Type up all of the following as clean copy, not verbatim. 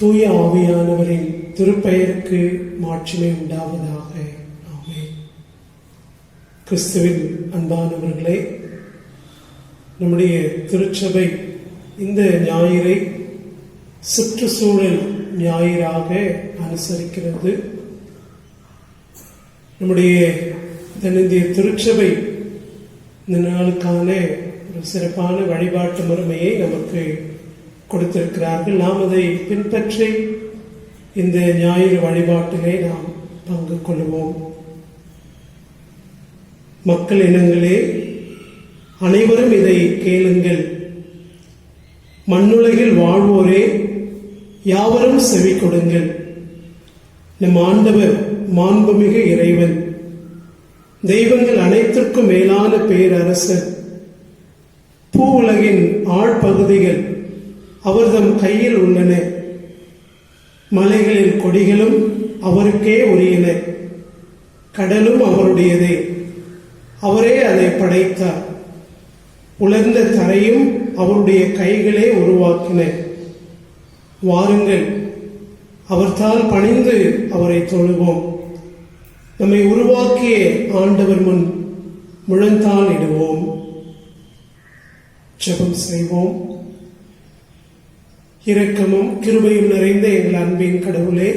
தூய ஆவியானவரின் திருப்பெயருக்கு மாட்சிமை உண்டாவதாக. ஆமென். கிறிஸ்துவின் அன்பானவர்களே, நம்முடைய திருச்சபை இந்த ஞாயிறை சுற்றுச்சூழல் ஞாயிறாக அனுசரிக்கிறது. நம்முடைய தென்னிந்திய திருச்சபை இந்த நாளுக்கான ஒரு சிறப்பான வழிபாட்டு முறைமையை நமக்கு கொடுத்திருக்கிறார்கள். நாம் அதை பின்பற்றி இந்த ஞாயிறு வழிபாட்டிலே நாம் பங்கு கொள்வோம். மக்கள் இனங்களே, அனைவரும் இதை கேளுங்கள். மண்ணுலகில் வாழ்வோரே, யாவரும் செவி கொடுங்கள். நம் ஆண்டவர் மாண்புமிகு இறைவன், தெய்வங்கள் அனைத்திற்கும் மேலான பேரரசர். பூ உலகின் ஆழ்பகுதிகள் அவர்தம் கையில் உள்ளன. மலைகளின் கொடிகளும் அவருக்கே உரியன. கடலும் அவருடையதே, அவரே அதை படைத்தார். உலர்ந்த தரையும் அவருடைய கைகளே உருவாக்கின. வாருங்கள், அவர்தால் பணிந்து அவரை தொழுவோம். நம்மை உருவாக்கிய ஆண்டவர் முன் முழந்தாள் இடுவோம். ஜெபம் செய்வோம். இரக்கமும் கிருபையும் நிறைந்த எங்கள் அன்பின் கடவுளே,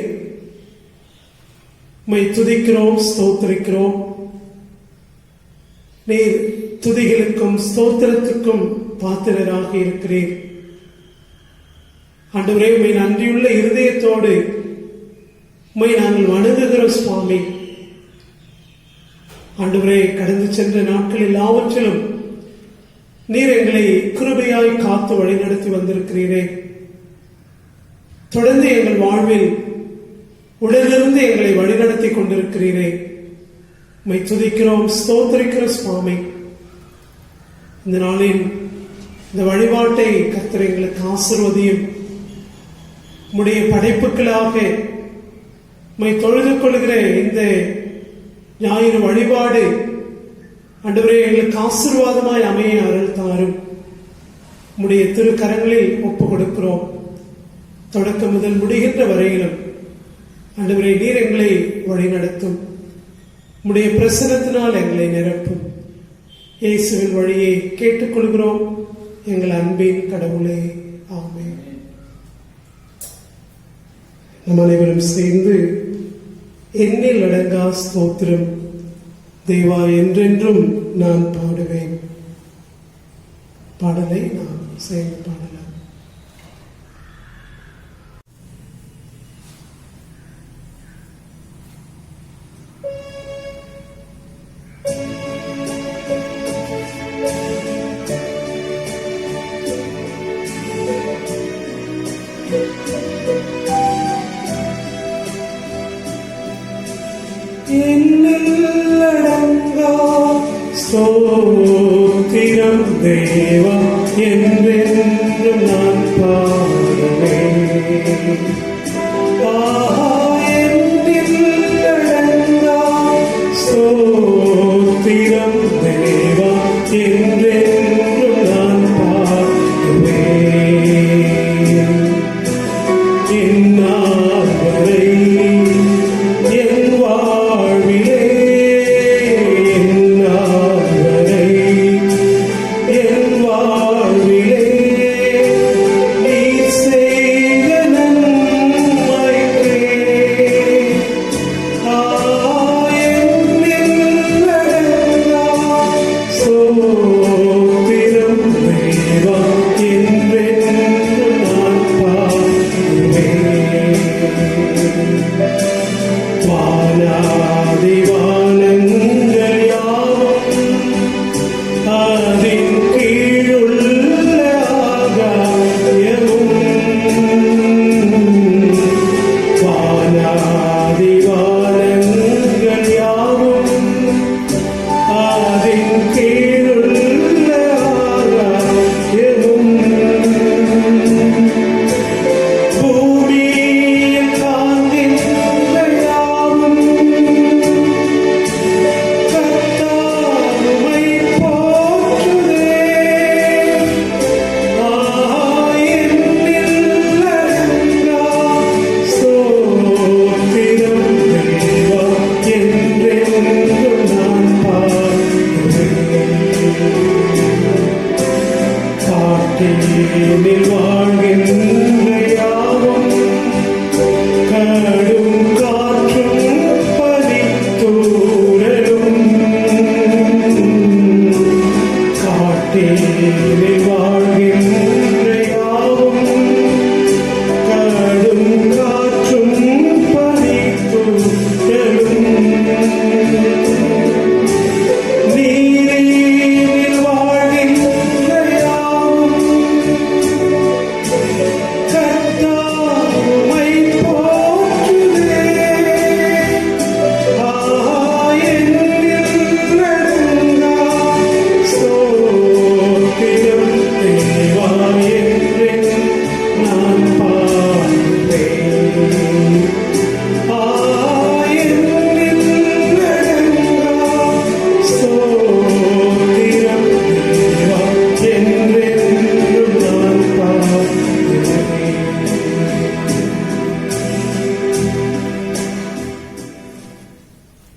உம்மை துதிக்கிறோம், ஸ்தோத்திரிக்கிறோம். நீர் துதிகளுக்கும் ஸ்தோத்திரத்துக்கும் பாத்திரராக இருக்கிறீர். ஆண்டவரே, உம்மை நன்றியுள்ள இருதயத்தோடு உம்மை நாங்கள் வணங்குகிறோம் சுவாமி. ஆண்டவரே, கடந்து சென்ற நாட்கள் எல்லாவற்றிலும் நீர் எங்களை கிருபையாய் காத்து வழிநடத்தி வந்திருக்கிறீரே. தொடர்ந்து எங்கள் வாழ்வில் உடலிருந்து எங்களை வழிநடத்தி கொண்டிருக்கிறீரே. உம்மை துதிக்கிறோம், ஸ்தோத்திரிக்கிறோம் சுவாமி. இந்த நாளில் இந்த வழிபாட்டை கர்த்தர் எங்களுக்கு ஆசீர்வதியும். உம்முடைய படைப்புகளாக உம்மை தொழுது கொள்கிற இந்த ஞாயிறு வழிபாடு ஆண்டவரே எங்களுக்கு ஆசீர்வாதமாய் அமைய அருள் தாரும். உம்முடைய திருக்கரங்களில் ஒப்பு கொடுக்கிறோம். தொடக்கம் முதல் முடிகின்ற வரையிலும் ஆண்டவரே நீர் எங்களை வழிநடத்தும். உம்முடைய பிரசன்னத்தினால் எங்களை நிரப்பும். இயேசுவின் வழியை கேட்டுக்கொள்கிறோம் எங்கள் அன்பின் கடவுளே. ஆமென். நம் அனைவரும் சேர்ந்து எண்ணில் அடங்கா ஸ்தோத்திரம் தேவா என்றென்றும் நான் பாடுவேன் பாடலை நாம் சேர்ந்து பாடலாம். ஸ்தோத்திரம் தேவா என்றென்றும் நான் பாடுவேன். ஸ்தோத்திரம் தேவா என்றென்றும் நான் பாடுவேன். இந்நாள் வரை என் வாழ்விலே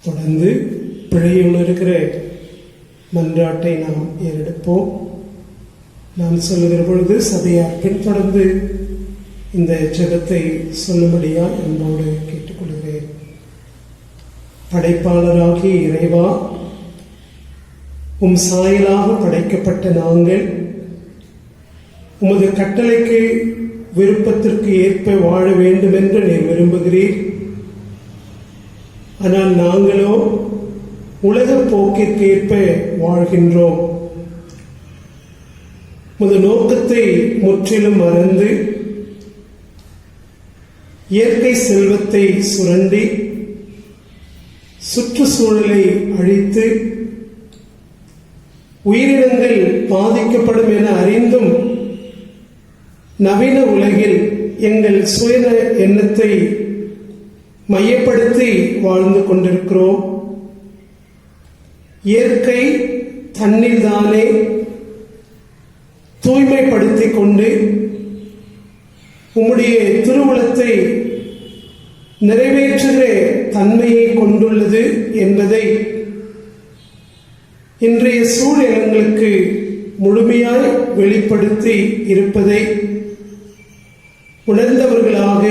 தொடர்ந்து பிழையுணர்கிற மன்றாட்டை நாம் ஏறெடுப்போம். நான் சொல்லுகிற பொழுது சபையார் பின்தொடர்ந்து இந்த ஜெபத்தை சொல்லும்படியால் அன்போடு கேட்டுக்கொள்கிறேன். படைப்பாளராகிய இறைவா, உம் சாயலாக படைக்கப்பட்ட நாங்கள் உமது கட்டளைக்கு விருப்பத்திற்கு ஏற்ப வாழ வேண்டும் என்று நீர் விரும்புகிறீர். ஆனால் நாங்களோ உலக போக்கிற்கு ஏற்ப வாழ்கின்றோம். உமது நோக்கத்தை முற்றிலும் மறந்து இயற்கை செல்வத்தை சுரண்டி சுற்றுச்சூழலை அழித்து உயிரினங்கள் பாதிக்கப்படும் என அறிந்தும் நவீன உலகில் எங்கள் சுய எண்ணத்தை மையப்படுத்தி வாழ்ந்து கொண்டிருக்கிறோம். இயற்கை தன்னில் தானே தூய்மைப்படுத்திக் கொண்டு உம்முடைய திருவுளத்தை நிறைவேற்றுகிற தன்மையை கொண்டுள்ளது என்பதை இன்றைய சூழலுக்கு முழுமையாய் வெளிப்படுத்தி இருப்பதை உணர்ந்தவர்களாக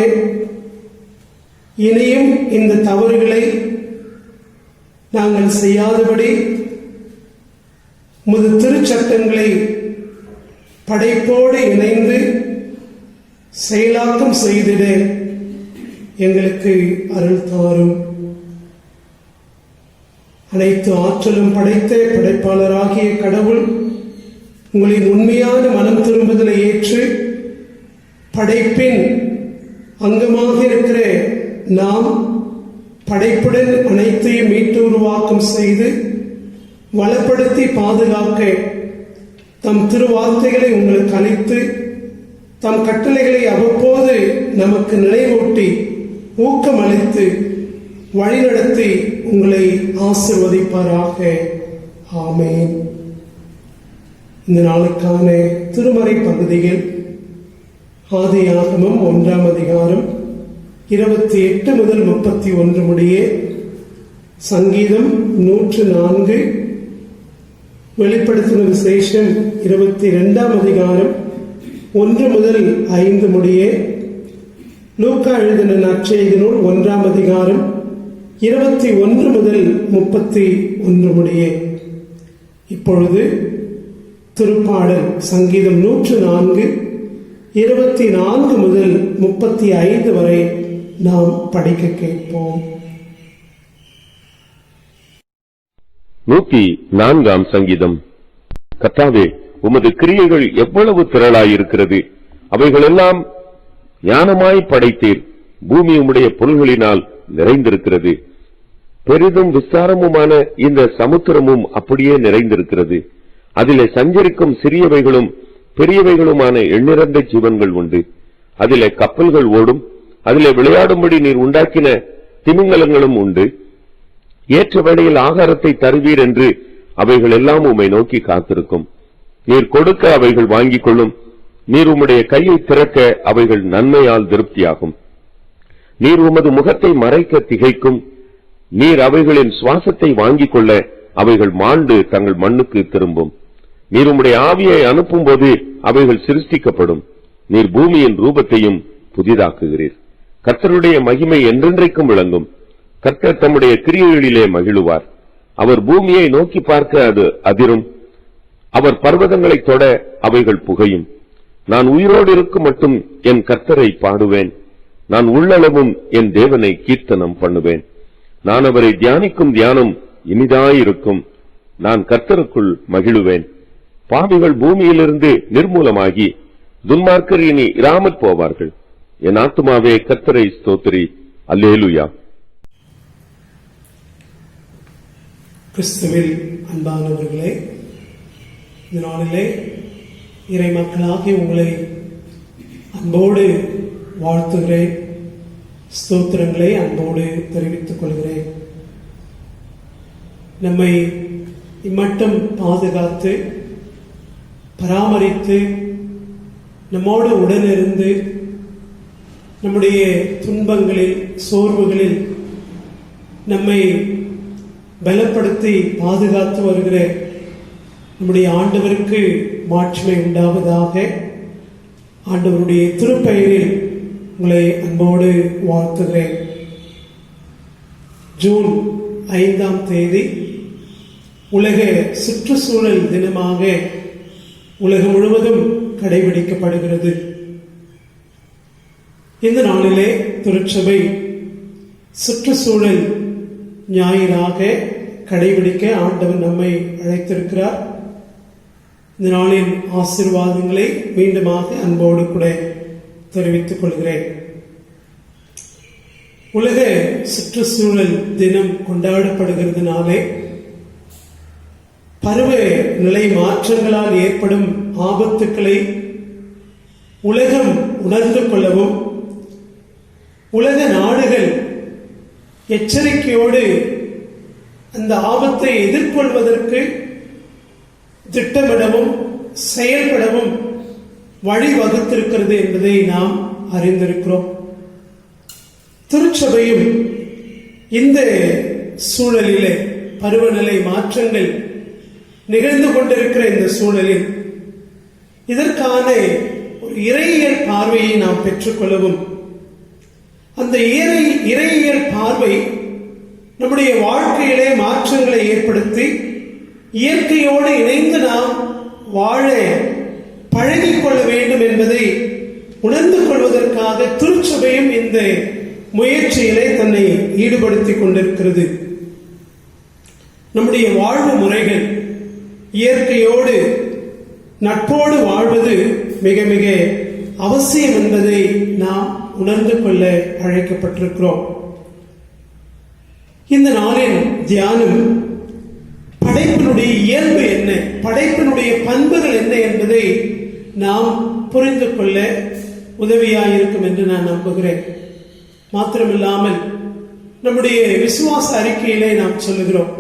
இனியும் இந்த தவறுகளை நாங்கள் செய்யாதபடி உமது திருச்சட்டங்களை படைப்போடு இணைந்து செயலாக்கம் செய்திட எங்களுக்கு அருள் தாரும். அனைத்து ஆற்றலும் படைத்த படைப்பாளராகிய கடவுள் உங்களின் உண்மையான மனம் திரும்புதலை ஏற்று படைப்பின் அங்கமாக இருக்கிற நாம் படைப்புடன் அனைத்தையும் மீட்டு உருவாக்கம் செய்து வளப்படுத்தி பாதுகாக்க தம் திருவார்த்தைகளை உங்களுக்கு அளித்து தம் கட்டளைகளை அவ்வப்போது நமக்கு நினைவூட்டி ஊக்கம் அளித்து வழிநடத்தி உங்களை ஆசிர்வதிப்பாராக. ஆமேன். இந்த நாளுக்கான திருமறை பகுதியில் ஆதியாகமம் 1ஆம் அதிகாரம் 28 முதல் 31 முடிய, சங்கீதம் 104, வெளிப்படுத்தின விசேஷம் 22ஆம் அதிகாரம் 1 முதல் 5 முடிய, லூக்கா எழுதின நற்செய்தி நூல் 1ஆம் அதிகாரம் 21 முதல் 31 முடிய. இப்பொழுது திருப்பாடல் சங்கீதம் 104 24 முதல் 35 வரை நாம் படிக்க கேட்போம். 104ஆம் சங்கீதம். கர்த்தாவே, உமது கிரியைகள் எவ்வளவு திரளாயிருக்கிறது! அவைகளெல்லாம் ஞானமாய் படைத்தீர். பூமி உம்முடைய பொருள்களினால் நிறைந்திருக்கிறது. பெரிதும் விஸ்தாரமுமான இந்த சமுத்திரமும் அப்படியே நிறைந்திருக்கிறது. அதிலே சஞ்சரிக்கும் சிறியவைகளும் பெரியவைகளுமான எண்ணிறந்த ஜீவன்கள் உண்டு. அதிலே கப்பல்கள் ஓடும். அதிலே விளையாடும்படி நீர் உண்டாக்கின திமிங்கலங்களும் உண்டு. ஏற்ற வேளையில் ஆகாரத்தை தருவீர் என்று அவைகள் எல்லாம் உம்மை நோக்கி காத்திருக்கும். நீர் கொடுக்க அவைகள் வாங்கிக் கொள்ளும். நீர் உம்முடைய கையை திறக்க அவைகள் நன்மையால் திருப்தியாகும். நீர் உமது முகத்தை மறைக்க திகைக்கும். நீர் அவைகளின் சுவாசத்தை வாங்கிக் கொள்ள அவைகள் மாண்டு தங்கள் மண்ணுக்கு திரும்பும். நீர் உம்முடைய ஆவியை அனுப்பும் போது அவைகள் சிருஷ்டிக்கப்படும். நீர் பூமியின் ரூபத்தையும் புதிதாக்குகிறீர். கர்த்தருடைய மகிமை என்றென்றைக்கும் விளங்கும். கர்த்தர் தம்முடைய கிரியைகளிலே மகிழுவார். அவர் பூமியை நோக்கி பார்க்க அது அதிரும். அவர் பர்வதங்களை தொட அவைகள் புகையும். நான் உயிரோடு இருக்கும் மட்டும் என் கர்த்தரை பாடுவேன். நான் உள்ளளவும் என் தேவனை கீர்த்தனம் பண்ணுவேன். நான் அவரை தியானிக்கும் தியானம் இனிதாயிருக்கும். நான் கர்த்தருக்குள் மகிழுவேன். பாவிகள் பூமியிலிருந்து நிர்மூலமாகி துன்மார்க்கர் இனி இராமற் போவார்கள். என் ஆத்துமாவே கர்த்தரை ஸ்தோத்திரி. அல்லேலூயா. கிறிஸ்துவில் அன்பானவர்களே, இந்த நாளிலே இறை மக்களாகி உங்களை அன்போடு வாழ்த்துகிறேன். ஸ்தோத்திரங்களை அன்போடு தெரிவித்துக் கொள்கிறேன். நம்மை இம்மட்டம் பாதுகாத்து பராமரித்து நம்மோடு உடனிருந்து நம்முடைய துன்பங்களில் சோர்வுகளில் நம்மை பலப்படுத்தி பாதுகாத்து வருகிற நம்முடைய ஆண்டவருக்கு மாட்சிமை உண்டாவதாக. ஆண்டவருடைய திருப்பெயரில் உங்களை அன்போடு வாழ்த்துகிறேன். ஜூன் 5ஆம் தேதி உலக சுற்றுச்சூழல் தினமாக உலகம் முழுவதும் கடைபிடிக்கப்படுகிறது. இந்த நாளிலே திருச்சபை சுற்றுச்சூழல் ஞாயிறாக கடைபிடிக்க ஆண்டவர் நம்மை அழைத்திருக்கிறார். இந்த நாளின் ஆசீர்வாதங்களை மீண்டுமாக அன்போடு கூட தெரிவித்துக் கொள்கிறேன். உலக சுற்றுச்சூழல் தினம் கொண்டாடப்படுகிறதுனாலே பருவ நிலை மாற்றங்களால் ஏற்படும் ஆபத்துக்களை உலகம் உணர்ந்து கொள்ளவும், உலக நாடுகள் எச்சரிக்கையோடு அந்த ஆபத்தை எதிர்கொள்வதற்கு திட்டமிடவும் செயல்படவும் வழிவகுத்திருக்கிறது என்பதை நாம் அறிந்திருக்கிறோம். திருச்சபையும் இந்த சூழலிலே, பருவநிலை மாற்றங்கள் நிகழ்ந்து கொண்டிருக்கிற இந்த சூழலில் இதற்கான ஒரு இறையியல் பார்வையை நாம் பெற்றுக்கொள்ளவும், அந்த இறையியல் பார்வை நம்முடைய வாழ்க்கையிலே மாற்றங்களை ஏற்படுத்தி இயற்கையோடு இணைந்து நாம் வாழ பழகிக் கொள்ள வேண்டும் என்பதை உணர்ந்து கொள்வதற்காக திருச்சபையும் இந்த முயற்சியிலே தன்னை ஈடுபடுத்திக் கொண்டிருக்கிறது. நம்முடைய வாழ்வு முறைகள் இயற்கையோடு நட்போடு வாழ்வது மிக மிக அவசியம் என்பதை நாம் உணர்ந்து கொள்ள அழைக்கப்பட்டிருக்கிறோம். இந்த நாளின் தியானம் படைப்பினுடைய இயல்பு என்ன, படைப்பினுடைய பண்புகள் என்ன என்பதை நாம் புரிந்து கொள்ள உதவியாயிருக்கும் என்று நான் நம்புகிறேன். மாத்திரமில்லாமல் நம்முடைய விசுவாச அறிக்கையிலே நாம் சொல்லுகிறோம்,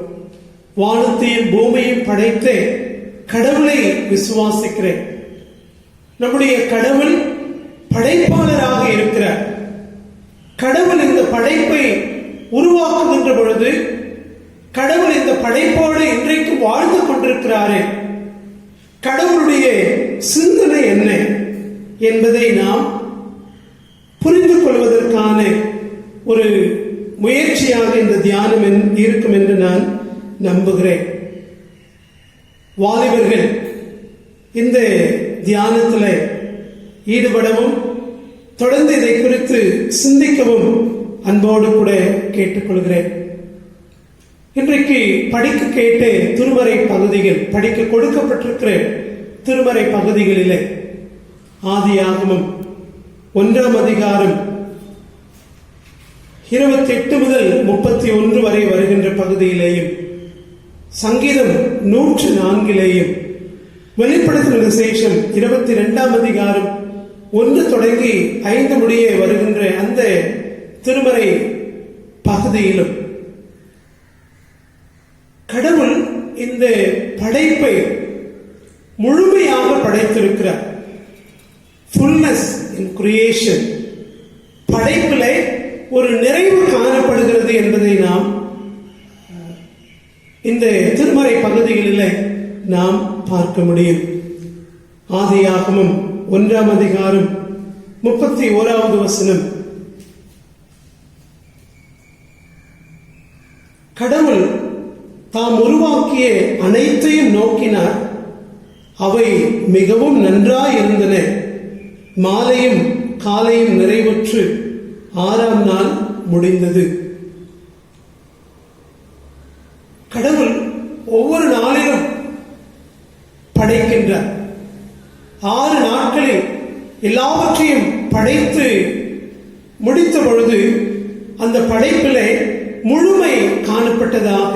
வானத்தையும் பூமியையும் படைத்த கடவுளை விசுவாசிக்கிறேன். நம்முடைய கடவுள் படைப்பாளராக இருக்கிறார். கடவுள் இந்த படைப்பை உருவாக்குகின்ற பொழுது கடவுள் இந்த படைப்போடு இன்றைக்கு வாழ்ந்து கொண்டிருக்கிறாரே, கடவுளுடைய சிந்தனை என்ன என்பதை நாம் புரிந்து கொள்வதற்கான ஒரு முயற்சியாக இந்த தியானம் இருக்கும் என்று நான் நம்புகிறேன். வாலிபர்கள் இந்த தியானத்தில் ஈடுபடவும் தொடர்ந்து இதை குறித்து சிந்திக்கவும் அன்போடு கூட கேட்டுக்கொள்கிறேன். இன்றைக்கு படிக்க கேட்ட திருமறை பகுதிகள், படிக்க கொடுக்கப்பட்டிருக்கிற திருமறை பகுதிகளிலே ஆதியாகமம் 1ஆம் அதிகாரம் 28 முதல் 31 வரை வருகின்ற பகுதியிலேயும், சங்கீதம் 104லேயும், வெளிப்படுத்தின விசேஷம் 22ஆம் அதிகாரம் 1 தொடங்கி 5 முடிய வருகின்ற அந்த திருமறை பகுதியிலும் கடவுள் இந்த படைப்பை முழுமையாக படைத்திருக்கிறார். ஃபுல்னஸ் இன் கிரியேஷன், படைப்பிலே ஒரு நிறைவு காணப்படுகிறது என்பதை நாம் இந்த திருமறை பகுதிகளில் நாம் பார்க்க முடியும். ஆதியாகமம் 1ஆம் அதிகாரம் 31வது வசனம், கடவுள் தாம் உருவாக்கிய அனைத்தையும் நோக்கினார், அவை மிகவும் நன்றாயிருந்தன. மாலையும் காலையும் நிறைவுற்று 6ஆம் நாள் முடிந்தது. கடவுள் ஒவ்வொரு நாளிலும் படைக்கின்றார். 6 நாட்களில் எல்லாவற்றையும் படைத்து முடித்த பொழுது அந்த படைப்பிலே முழுமை காணப்பட்டதாக,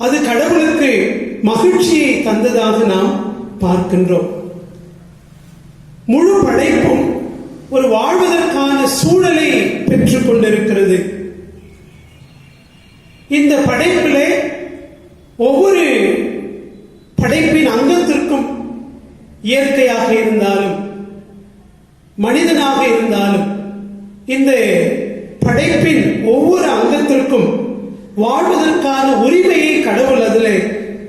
அது கடவுளுக்கு மகிழ்ச்சியை தந்ததாக நாம் பார்க்கின்றோம். முழு படைப்பும் ஒரு வாழ்வதற்கான சூழலை பெற்றுக் கொண்டிருக்கிறது. இந்த படைப்பிலே ஒவ்வொரு படைப்பின் அங்கத்திற்கும், இயற்கையாக இருந்தாலும் மனிதனாக இருந்தாலும், இந்த படைப்பின் ஒவ்வொரு அங்கத்திற்கும் வாழ்வதற்கான உரிமையை கடவுள் அதிலே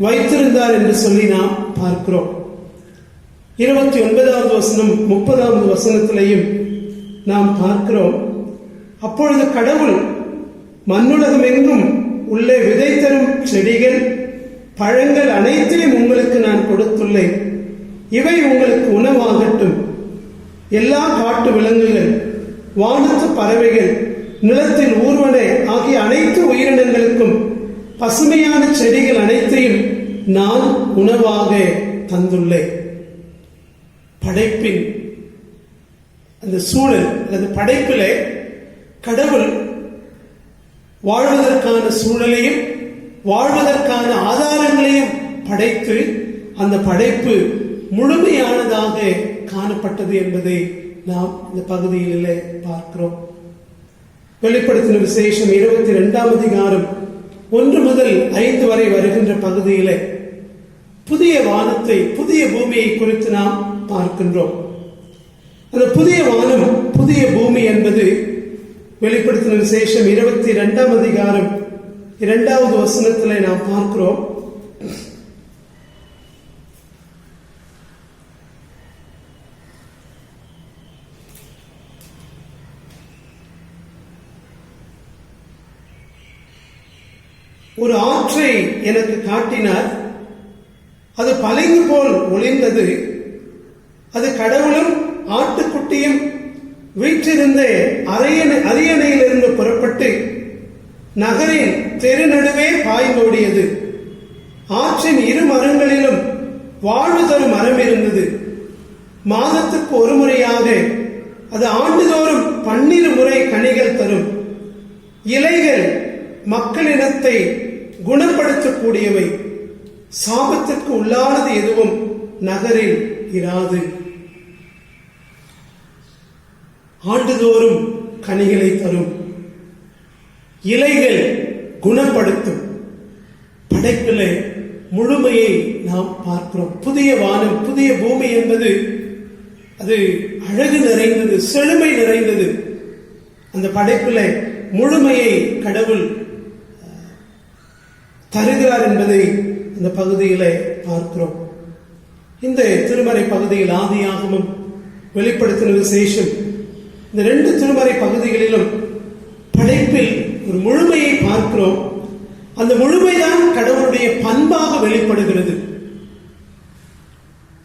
வைத்திருந்தார் என்று சொல்லி நாம் பார்க்கிறோம். 29வது வசனம் 30வது வசனத்திலையும் நாம் பார்க்கிறோம். அப்பொழுது கடவுள் மண்ணுலகம் எங்கும் உள்ளே விதை தரும் செடிகள் பழங்கள் அனைத்தையும் உங்களுக்கு நான் கொடுத்துள்ளேன். இவை உங்களுக்கு உணவாகட்டும். எல்லா காட்டு விலங்குகள், வானத்து பறவைகள், நிலத்தில் ஊர்வன ஆகிய அனைத்து உயிரினங்களுக்கும் பசுமையான செடிகள் அனைத்தையும் நான் உணவாக தந்துள்ளேன். படைப்பின் அந்த சூழல் அல்லது படைப்பிலே கடவுள் வாழ்வதற்கான சூழலையும் வாழ்வதற்கான ஆதாரங்களையும் படைத்து அந்த படைப்பு முழுமையானதாக காணப்பட்டது என்பதை நாம் இந்த பகுதியிலே பார்க்கிறோம். வெளிப்படுத்தின விசேஷம் 22ஆம் அதிகாரம் 1 முதல் 5 வரை வருகின்ற பகுதியிலே புதிய வானத்தை புதிய பூமியை குறித்து நாம் பார்க்கின்றோம். அந்த புதிய வானம் புதிய பூமி என்பது வெளிப்படுத்தின விசேஷம் 22ஆம் அதிகாரம் 2வது வசனத்திலே நாம் பார்க்கிறோம். ஒரு ஆற்றை எனக்கு காட்டினார். அது பளிங்கு போல் ஒளிர்ந்தது. அது கடவுளும் ஆட்டுக்குட்டியும் வீற்றிருந்த அரியணையிலிருந்து புறப்பட்டு நகரின் தெரு நடுவே பாய்ந்தோடியது. ஆற்றின் இரு மரங்களிலும் வாழ்வு தரும் மரம் இருந்தது. மாதத்துக்கு ஒரு முறையாக அது ஆண்டுதோறும் 12 முறை கனிகள் தரும். இலைகள் மக்களினத்தை குணப்படுத்தக்கூடியவை. சாபத்திற்கு உள்ளானது எதுவும் நகரில் இராது. ஆண்டுதோறும் கனிகளை தரும். இலைகள் குணப்படுத்தும். படைப்பிலே முழுமையை நாம் பார்க்கிறோம். புதிய வானம் புதிய பூமி என்பது அது அழகு நிறைந்தது, செழுமை நிறைந்தது. அந்த படைப்பிலே முழுமையை கடவுள் தருகிறார் என்பதை இந்த பகுதியிலே பார்க்கிறோம். இந்த திருமறை பகுதியில் ஆதியாகமம், வெளிப்படுத்தின விசேஷம், இந்த 2 திருமறை பகுதிகளிலும் படைப்பில் ஒரு முழுமையை பார்க்கிறோம். அந்த முழுமைதான் கடவுளுடைய பண்பாக வெளிப்படுகிறது.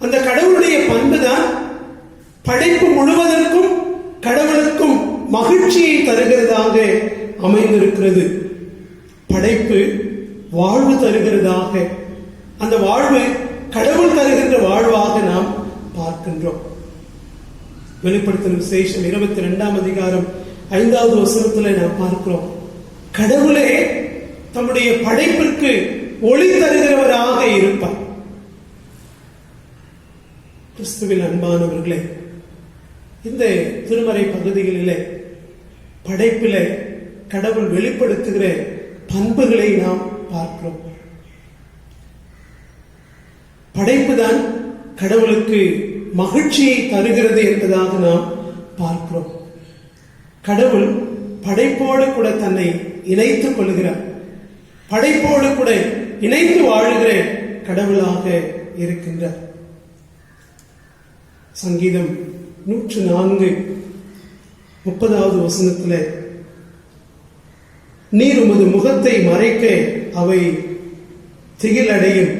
அந்த கடவுளுடைய பண்புதான் படைப்பு முழுவதற்கும் கடவுளுக்கும் மகிழ்ச்சியை தருகிறதாக அமைந்திருக்கிறது. படைப்பு வாழ்வு தருகிறதாக, அந்த வாழ்வு கடவுள் தருகின்ற வாழ்வாக நாம் பார்க்கின்றோம். வெளிப்படுத்தின விசேஷம் 22ஆம் அதிகாரம் 5வது வசனத்தில் நாம் பார்க்கிறோம். கடவுளே தம்முடைய படைப்பிற்கு ஒளி தருகிறவராக இருப்பார். கிறிஸ்துவில் அன்பானவர்களே, இந்த திருமறை பகுதிகளிலே படைப்பிலே கடவுள் வெளிப்படுத்துகிற பண்புகளை நாம் பார்க்கிறோம். படைப்புதான் கடவுளுக்கு மகிழ்ச்சியை தருகிறது என்பதாக நாம் பார்க்கிறோம். கடவுள் படைப்போடு கூட தன்னை இணைத்துக் கொள்கிறார். படைப்போடு கூட இணைந்து வாழுகிற கடவுளாக இருக்கின்றார். சங்கீதம் 104:30வது வசனத்தில், நீர் உமது முகத்தை மறைக்க அவை திகிலடையும்.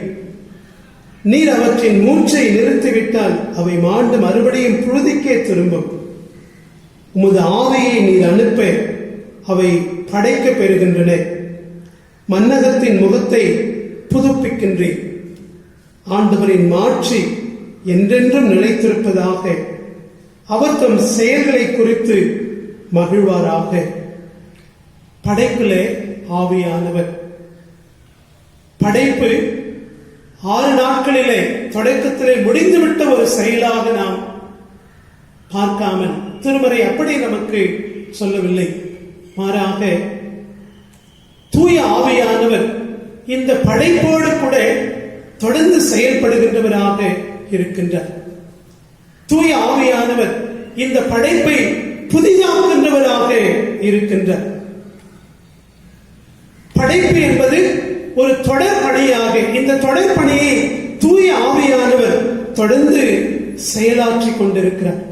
நீர் அவற்றின் மூச்சை நிறுத்திவிட்டால் அவை மாண்டு மறுபடியும் புழுதிக்கே திரும்பும். உமது ஆவியை நீர் அனுப்ப அவை படைக்க பெறுகின்றன. மன்னகத்தின் முகத்தை புதுப்பிக்கின்றேன். ஆண்டவரின் மாட்சி என்றென்றும் நிலைத்திருப்பதாக. அவர் தம் செயல்களை குறித்து மகிழ்வாராக. படைப்பிலே ஆவியானவர். படைப்பு 6 நாட்களிலே தொடக்கத்திலே முடிந்துவிட்ட ஒரு செயலாக நாம் பார்க்காமல் திருமறை அப்படி நமக்கு சொல்லவில்லை. மாறாக தூய ஆவியானவர் இந்த படைப்போடு கூட தொடர்ந்து செயல்படுகின்றவராக இருக்கின்றார். தூய ஆவியானவர் இந்த படைப்பை புதிதாக்குகின்றவராக இருக்கின்றார். படைப்பு என்பது ஒரு தொடர் பணியாக, இந்த தொடர் பணியை தூய ஆவியானவர் தொடர்ந்து செயலாற்றிக் கொண்டிருக்கிறார்.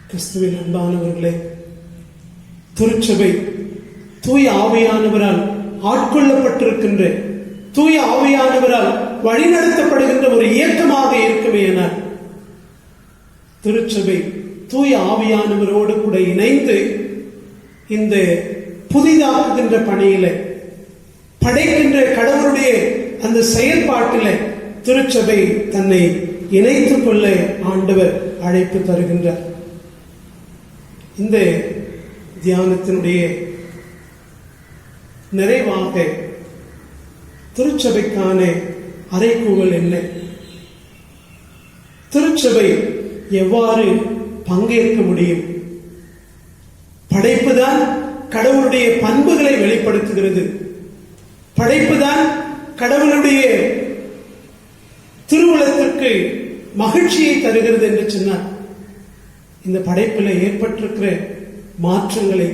கிறிஸ்துவின் அன்பானவர்களே, திருச்சபை தூய ஆவியானவரால் ஆட்கொள்ளப்பட்டிருக்கின்ற, தூய ஆவியானவரால் வழிநடத்தப்படுகின்ற ஒரு இயக்கமாக இருக்குமே என திருச்சபை தூய ஆவியானவரோடு கூட இணைந்து இந்த புதிதாக்குகின்ற பணியில, படைக்கின்ற கடவுளுடைய அந்த செயல்பாட்டில திருச்சபை தன்னை இணைத்துக் கொள்ள ஆண்டவர் அழைப்பு தருகின்றார். இந்த தியானத்தினுடைய நிறைவாக திருச்சபைக்கான அறைகூவல் என்ன? திருச்சபை எவ்வாறு பங்கேற்க முடியும்? படைப்புதான் கடவுளுடைய பண்புகளை வெளிப்படுத்துகிறது. படைப்புதான் கடவுளுடைய திருவுளத்திற்கு மகிழ்ச்சியை தருகிறது என்று சொன்னார். இந்த படைப்பில் ஏற்பட்டிருக்கிற மாற்றங்களை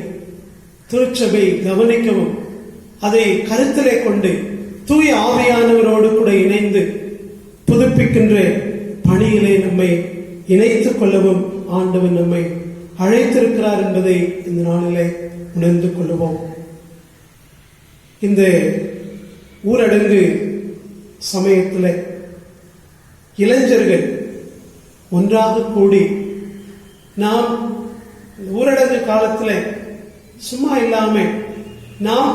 திருச்சபை கவனிக்கவும், அதை கருத்திலே கொண்டு தூய ஆவியானவரோடு கூட இணைந்து புதுப்பிக்கின்ற பணியிலே நம்மை இணைத்துக் கொள்ளவும் ஆண்டவர் நம்மை அழைத்திருக்கிறார் என்பதை இந்த நாளிலே உணர்ந்து கொள்ளுவோம். இந்த ஊரடங்கு சமயத்தில் இளைஞர்கள் ஒன்றாக கூடி நாம் ஊரடங்கு காலத்தில் சும்மா இல்லாம நாம்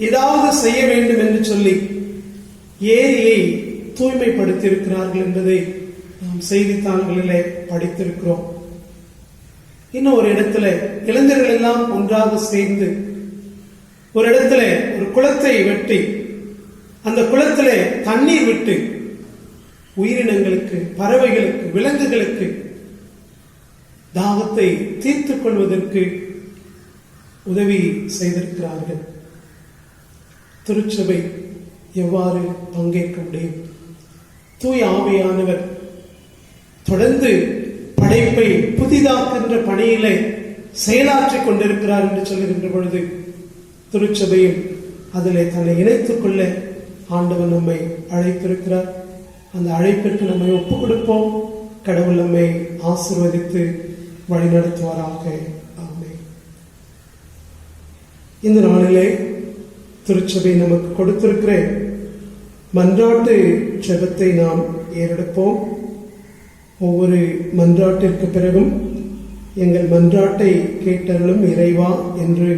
ஏதாவது செய்ய வேண்டும் என்று சொல்லி ஏரியை தூய்மைப்படுத்தியிருக்கிறார்கள் என்பதை நாம் செய்தித்தாள்களிலே படித்திருக்கிறோம். இன்னும் ஒரு இடத்துல இளைஞர்கள் எல்லாம் ஒன்றாக சேர்ந்து ஒரு இடத்துல ஒரு குளத்தை வெட்டி அந்த குளத்துல தண்ணீர் விட்டு உயிரினங்களுக்கு, பறவைகளுக்கு, விலங்குகளுக்கு தாகத்தை தீர்த்துக் கொள்வதற்கு உதவி செய்திருக்கிறார்கள். திருச்சபை எவ்வாறு பங்கேற்க முடியும்? தூய ஆவியானவர் தொடர்ந்து படைப்பை புதிதாக்குகின்ற பணியிலே செயலாற்றிக் கொண்டிருக்கிறார் என்று சொல்லுகின்ற பொழுது திருச்சபையும் அதிலே தன்னை இணைத்துக் கொள்ள ஆண்டவர் நம்மை அழைத்திருக்கிறார். அந்த அழைப்பிற்கு நம்மை ஒப்புக் கொடுப்போம். கடவுள் நம்மை ஆசீர்வதித்து வழிநடத்துவாராக. ஆமென். இந்த நாளிலே திருச்சபை நமக்கு கொடுத்திருக்கிற மன்றாட்டு ஜெபத்தை நாம் ஏறெடுப்போம். ஒவ்வொரு மன்றாட்டிற்கு பிறகும் எங்கள் மன்றாட்டை கேட்டருளும் இறைவா என்று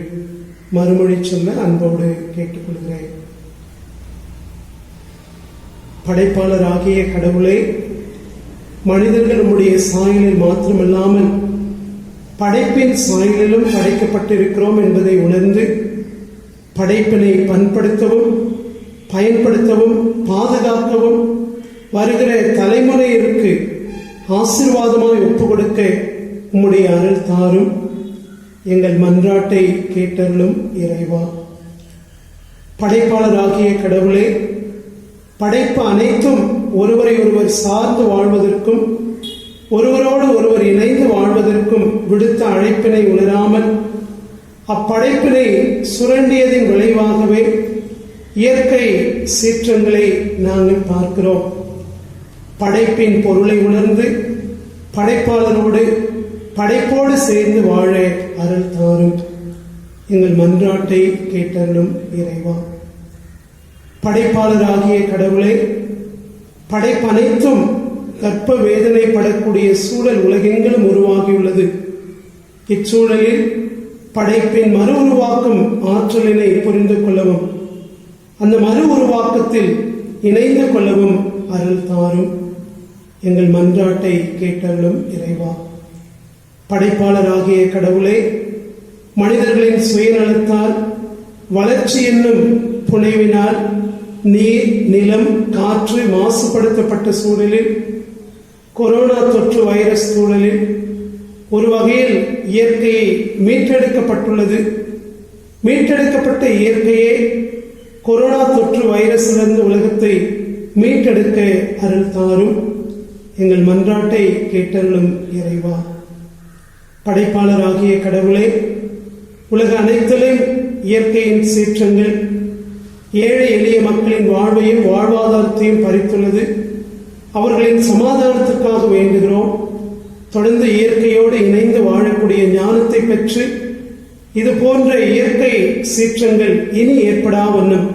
மறுமொழி சொல்ல அன்போடு கேட்டுக்கொள்கிறேன். படைப்பாளராகிய கடவுளே, மனிதர்கள் நம்முடைய சாயலில் மாத்திரமல்லாமல் படைப்பின் சாயலிலும் படைக்கப்பட்டிருக்கிறோம் என்பதை உணர்ந்து படைப்பினை பண்படுத்தவும், பயன்படுத்தவும், பாதுகாக்கவும், வருகிற தலைமுறையிற்கு ஆசீர்வாதமாய் ஒப்புக் கொடுக்க உம்முடைய அருள் தாரும். எங்கள் மன்றாட்டை கேட்டருளும் இறைவா. படைப்பாளராகிய கடவுளே, படைப்பு அனைத்தும் ஒருவரை ஒருவர் சார்ந்து வாழ்வதற்கும் ஒருவரோடு ஒருவர் இணைந்து வாழ்வதற்கும் விடுத்த அழைப்பினை உணராமல் அப்படைப்பினை சுரண்டியதின் விளைவாகவே இயற்கை சீற்றங்களை நாங்கள் பார்க்கிறோம். படைப்பின் பொருளை உணர்ந்து படைப்பாளரோடு படைப்போடு சேர்ந்து வாழ அருள் தாரும். எங்கள் மன்றாட்டை கேட்டருளும் இறைவா. படைப்பாளராகிய கடவுளே, படைப்பனைத்தும் கற்ப வேதனைப்படக்கூடிய சூழல் உலகெங்கிலும் உருவாகியுள்ளது. இச்சூழலில் படைப்பின் மறு உருவாக்கும் ஆற்றலினை புரிந்து கொள்ளவும் அந்த மறு உருவாக்கத்தில் இணைந்து கொள்ளவும் அருள் தாரும். எங்கள் மன்றாட்டை கேட்டருளும் இறைவா. படைப்பாளராகிய கடவுளே, மனிதர்களின் சுயநலத்தால் வளர்ச்சி என்னும் புனைவினால் நீர், நிலம், காற்று மாசுபடுத்தப்பட்ட சூழலில், கொரோனா தொற்று வைரஸ் சூழலில் ஒரு வகையில் இயற்கையை மீட்டெடுக்கப்பட்டுள்ளது. மீட்டெடுக்கப்பட்ட இயற்கையே கொரோனா தொற்று வைரஸிலிருந்து உலகத்தை மீட்டெடுக்க அருள் தாரும். எங்கள் மன்றாட்டை கேட்டருளும் இறைவா. படைப்பாளராகிய கடவுளே, உலக அனைத்திலும் இயற்கையின் சீற்றங்கள் ஏழை எளிய மக்களின் வாழ்வையும் வாழ்வாதாரத்தையும் பறித்துள்ளது. அவர்களின் சமாதானத்திற்காக வேண்டுகிறோம். தொடர்ந்து இயற்கையோடு இணைந்து வாழக்கூடிய ஞானத்தை பெற்று இது போன்ற இயற்கை சீற்றங்கள் இனி ஏற்படாவண்ணம்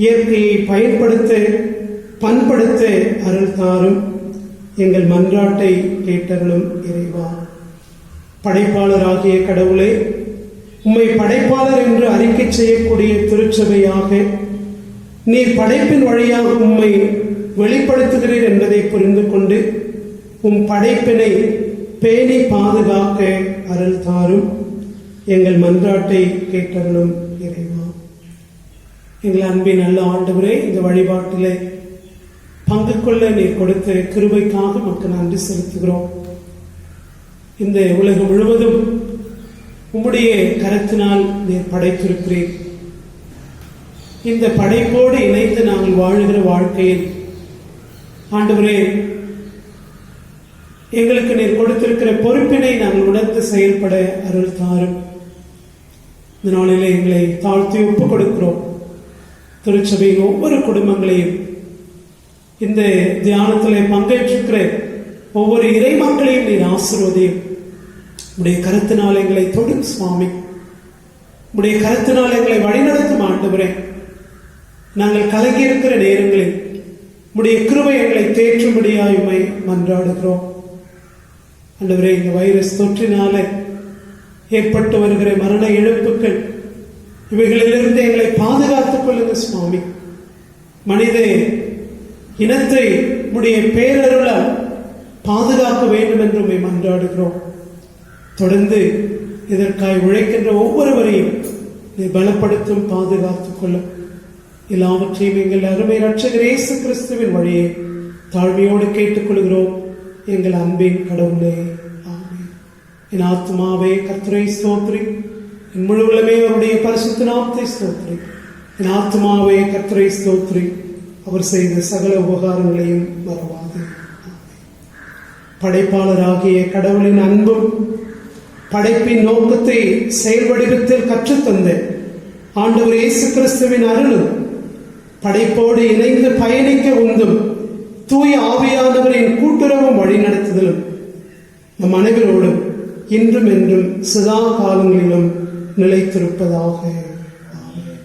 இயற்கையை பயன்படுத்த பண்படுத்த அருள் தாரும். எங்கள் மன்றாட்டை கேட்டருளும் இறைவா. படைப்பாளராகிய கடவுளே, உம்மை படைப்பாளர் என்று அறிக்கை செய்யக்கூடிய திருச்சபையாக நீர் படைப்பின் வழியாக உம்மை வெளிப்படுத்துகிறீர் என்பதை புரிந்து கொண்டு உம் படைப்பினை பேணி பாதுகாக்க அருள் தாரும். எங்கள் மன்றாட்டை கேட்டருளும் இறைவா. எங்கள் அன்பின் நல்ல ஆண்டவரே, இந்த வழிபாட்டிலே பங்கு கொள்ள நீர் கொடுத்த கிருபைக்காக மக்கள் நன்றி செலுத்துகிறோம். இந்த உலகம் முழுவதும் உம்முடைய கரத்தினால் நீர் படைத்திருக்கிறீர். இந்த படைப்போடு இணைந்து நாங்கள் வாழுகிற வாழ்க்கையில் ஆண்டவரே, எங்களுக்கு நீர் கொடுத்திருக்கிற பொறுப்பினை நாங்கள் உணர்ந்து செயல்பட அருள் தாரும். இந்த நாளிலே எங்களை தாழ்த்தி ஒப்புக் கொடுக்கிறோம். திருச்சபையின் ஒவ்வொரு குடும்பங்களையும், இந்த தியானத்திலே பங்கேற்றிருக்கிற ஒவ்வொரு இறை மக்களையும் நீர் ஆசீர்வதியும். உடைய கருத்தினால் எங்களை தொடும் சுவாமி. உடைய கருத்தினால் எங்களை வழிநடத்தும் ஆண்டவரே. நாங்கள் கலங்கி இருக்கிற நேரங்களில் உடைய கிருபை எங்களை தேற்றும்படியாயுமை மன்றாடுகிறோம். ஆண்டவரே, இந்த வைரஸ் தொற்றினால ஏற்பட்டு வருகிற மரண இழப்புகள் இவைகளிலிருந்து எங்களை பாதுகாத்துக் கொள்ளுங்க சுவாமி. மனித இனத்தை உடைய பேரருளால் பாதுகாக்க வேண்டும் என்று உம்மை மன்றாடுகிறோம். தொடர்ந்து இதற்காய் உழைக்கின்ற ஒவ்வொருவரையும் நீ பலப்படுத்தும், பாதுகாத்துக் கொள்ளும். எல்லாவற்றையும் எங்கள் அருமை இரட்சகர் இயேசு கிறிஸ்துவின் வழியை தாழ்மையோடு கேட்டுக்கொள்கிறோம் எங்கள் அன்பின் கடவுளே. ஆமென். என் ஆத்மாவே கர்த்தரை ஸ்தோத்திரி, என் முழு உள்ளமே அவருடைய பரிசுத்த நாமத்தை ஸ்தோத்திரி. என் ஆத்மாவே கர்த்தரை ஸ்தோத்திரி, அவர் செய்த சகல உபகாரங்களையும் மறவாது. படைப்பாளராகிய கடவுளின் அன்பும் படைப்பின் நோக்கத்தை செயல்வடிவத்தில் கற்றுத்தந்த ஆண்டவர் இயேசு கிறிஸ்துவின் அருளும் படைப்போடு இணைந்து பயணிக்க உந்தும் தூய ஆவியானவரின் கூட்டுறவும் வழிநடத்துதலும் நம் அனைவரோடும் இன்றும் என்றும் சதா காலங்களிலும் நிலைத்திருப்பதாக. ஆமென்.